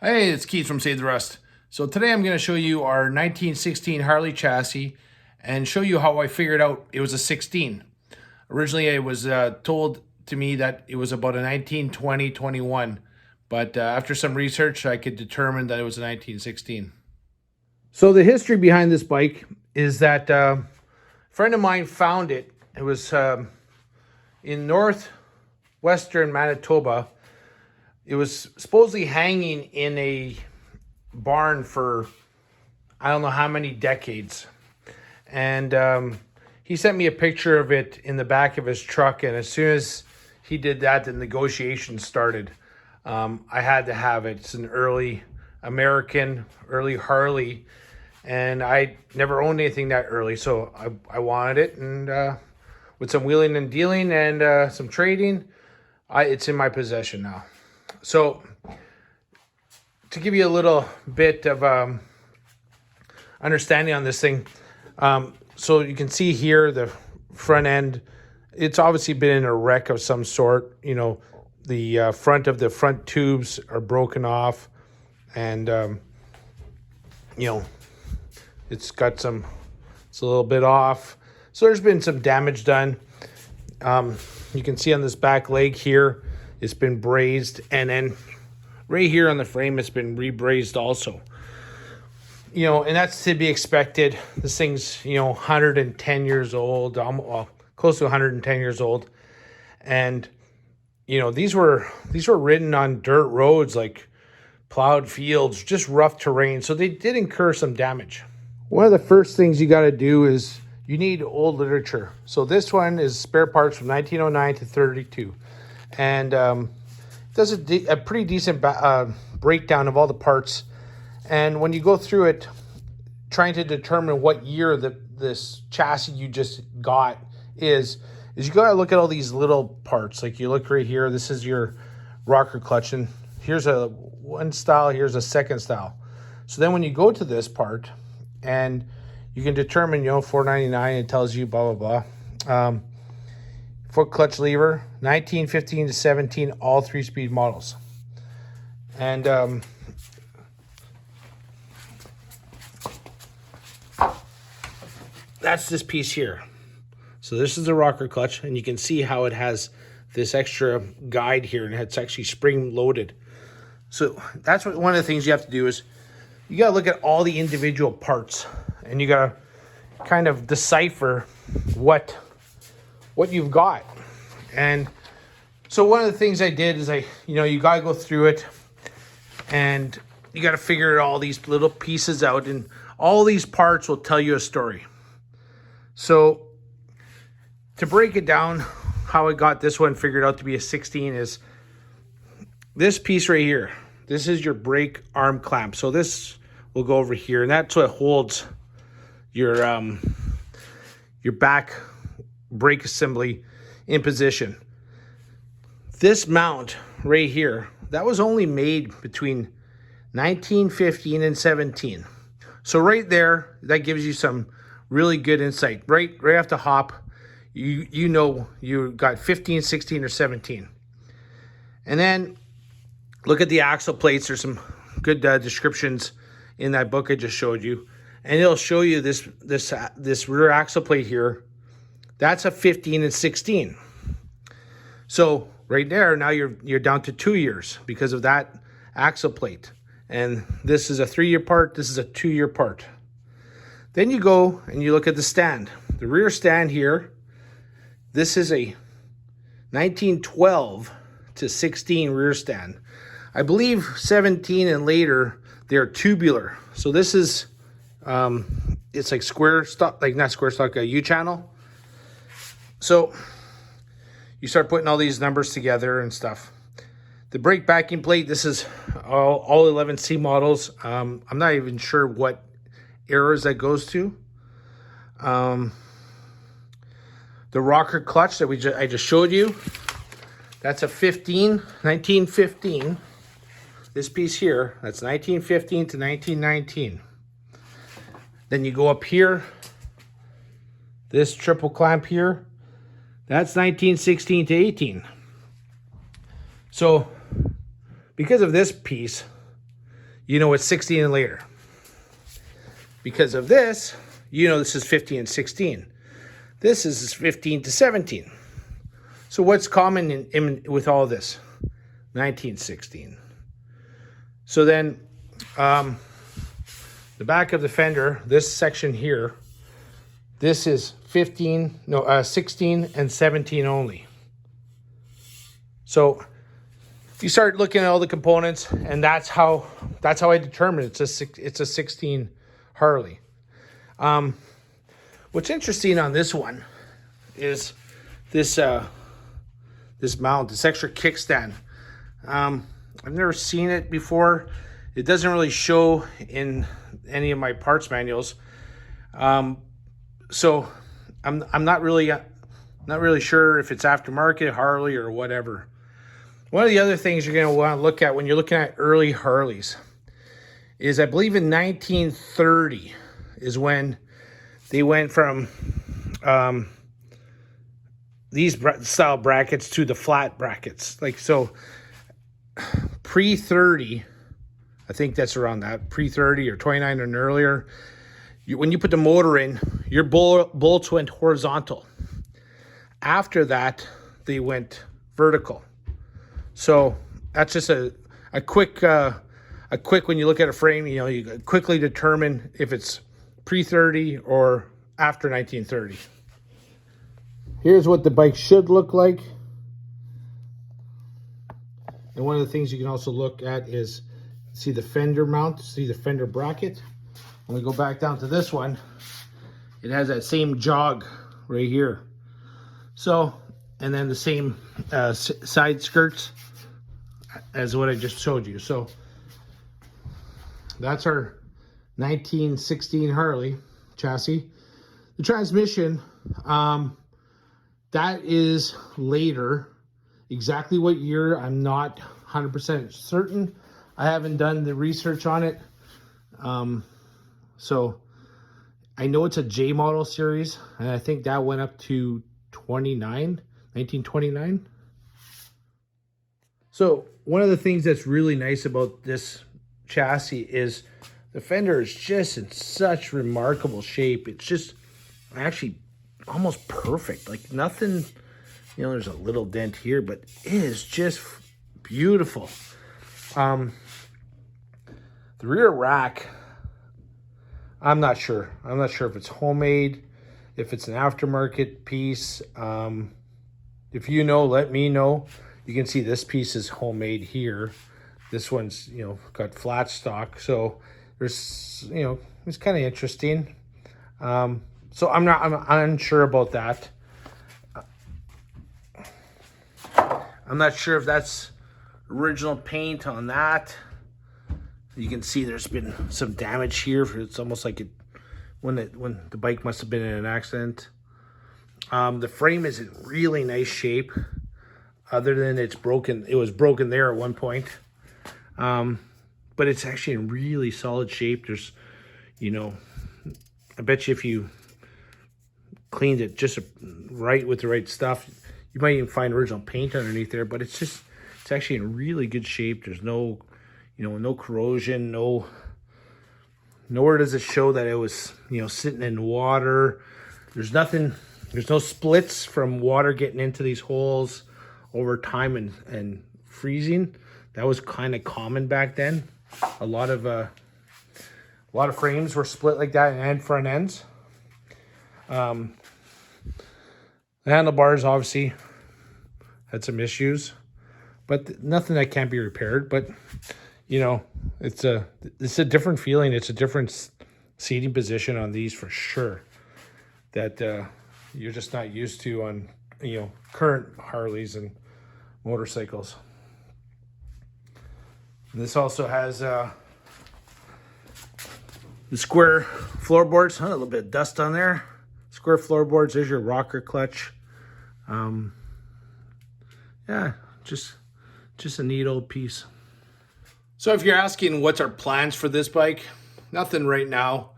Hey, it's Keith from Save the Rust. So today I'm going to show you our 1916 Harley chassis and show you how I figured out it was a 16. Originally, it was told to me that it was about a 1920-21, but after some research, I could determine that it was a 1916. So the history behind this bike is that a friend of mine found it. It was in northwestern Manitoba. It was supposedly hanging in a barn for I don't know how many decades. And he sent me a picture of it in the back of his truck. And as soon as he did that, the negotiations started. I had to have it. It's an early American, early Harley. And I never owned anything that early. So I wanted it. And with some wheeling and dealing and some trading, it's in my possession now. So, to give you a little bit of understanding on this thing, so you can see here the front end, it's obviously been in a wreck of some sort. You know, the front of the front tubes are broken off, and you know, it's a little bit off. So there's been some damage done. You can see on this back leg here, it's been brazed, and then right here on the frame, it's been rebrazed also. You know, and that's to be expected. This thing's, 110 years old, close to 110 years old. And, these were ridden on dirt roads, like plowed fields, just rough terrain. So they did incur some damage. One of the first things you got to do is you need old literature. So this one is spare parts from 1909 to 32. And does a pretty decent breakdown of all the parts. And when you go through it, trying to determine what year this chassis you just got is you got to look at all these little parts. Like you look right here, this is your rocker clutch, and here's one style, here's a second style. So then when you go to this part, and you can determine, $4.99, it tells you blah, blah, blah. Foot clutch lever, 1915 to 17, all 3-speed models. And that's this piece here. So this is the rocker clutch, and you can see how it has this extra guide here, and it's actually spring loaded. So that's one of the things you have to do is you got to look at all the individual parts, and you got to kind of decipher what you've got. And so one of the things I did is you got to go through it, and you got to figure all these little pieces out, and all these parts will tell you a story. So to break it down, how I got this one figured out to be a 16 is this piece right here. This is your brake arm clamp. So this will go over here, and that's what holds your back brake assembly in position. This mount right here, that was only made between 1915 and 17. So right there, that gives you some really good insight. Right off the hop, you know you got 15, 16, or 17. And then look at the axle plates. There's some good descriptions in that book I just showed you, and it'll show you this rear axle plate here. That's a 15 and 16. So right there, now you're down to 2 years because of that axle plate. And this is a 3-year part. This is a 2-year part. Then you go and you look at the stand. The rear stand here, this is a 1912 to 16 rear stand. I believe 17 and later, they're tubular. So this is, it's like square stock, like not square stock, a U-channel. So you start putting all these numbers together and stuff. The brake backing plate, this is all 11C models. I'm not even sure what eras that goes to. The rocker clutch that I just showed you, that's a 1915. This piece here, that's 1915 to 1919. Then you go up here, this triple clamp here, that's 1916 to 18. So because of this piece, you know it's 16 and later. Because of this, you know this is 15 and 16. This is 15 to 17. So what's common with all this? 1916. So then the back of the fender, this section here, this is 16 and 17 only. So you start looking at all the components, and that's how I determine it's a 16 Harley. What's interesting on this one is this mount, this extra kickstand. I've never seen it before. It doesn't really show in any of my parts manuals. So I'm not really sure if it's aftermarket Harley or whatever. One of the other things you're going to want to look at when you're looking at early Harleys is, I believe in 1930 is when they went from these style brackets to the flat brackets. Like, so pre-30, I think that's around that, pre-30 or 29 and earlier, when you put the motor in, your bolts went horizontal. After that, they went vertical. So that's just a quick when you look at a frame, you know, you quickly determine if it's pre-30 or after 1930. Here's what the bike should look like. And one of the things you can also look at is, see the fender mount, see the fender bracket. When we go back down to this one, it has that same jog right here. So, and then the same side skirts as what I just showed you. So that's our 1916 Harley chassis. The transmission, that is later. Exactly what year, I'm not 100% certain. I haven't done the research on it. So I know it's a J model series, and I think that went up to 1929. So one of the things that's really nice about this chassis is the fender is just in such remarkable shape. It's just actually almost perfect. Like nothing, you know, there's a little dent here, but it is just beautiful. The rear rack, I'm not sure. I'm not sure if it's homemade, if it's an aftermarket piece. If you know, let me know. You can see this piece is homemade here. This one's, you know, got flat stock. So there's, you know, it's kind of interesting. So I'm unsure about that. I'm not sure if that's original paint on that. You can see there's been some damage here. It's almost like when the bike must have been in an accident. The frame is in really nice shape, other than it's broken. It was broken there at one point. But it's actually in really solid shape. There's, you know, I bet you if you cleaned it just right with the right stuff, you might even find original paint underneath there, but it's actually in really good shape. There's no, you know, no corrosion, nowhere does it show that it was, you know, sitting in water. There's nothing, there's no splits from water getting into these holes over time and freezing. That was kind of common back then. A lot of frames were split like that and front ends. The handlebars obviously had some issues, but nothing that can't be repaired. But you know, it's a different feeling. It's a different seating position on these for sure that you're just not used to on, you know, current Harleys and motorcycles. And this also has the square floorboards. A little bit of dust on there. Square floorboards. There's your rocker clutch. Yeah, just a neat old piece. So if you're asking what's our plans for this bike, nothing right now.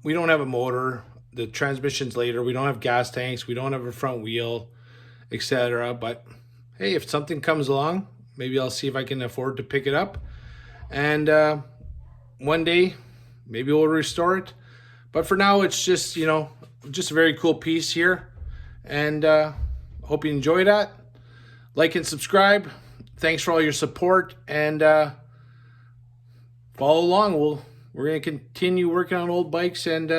We don't have a motor. The transmission's later. We don't have gas tanks. We don't have a front wheel, etc. But hey, if something comes along, maybe I'll see if I can afford to pick it up And one day, maybe we'll restore it. But for now, it's just, just a very cool piece here. And hope you enjoy that. Like and subscribe. Thanks for all your support. And follow along. We're going to continue working on old bikes. And,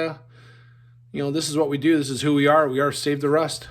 this is what we do. This is who we are. We are Save the Rust.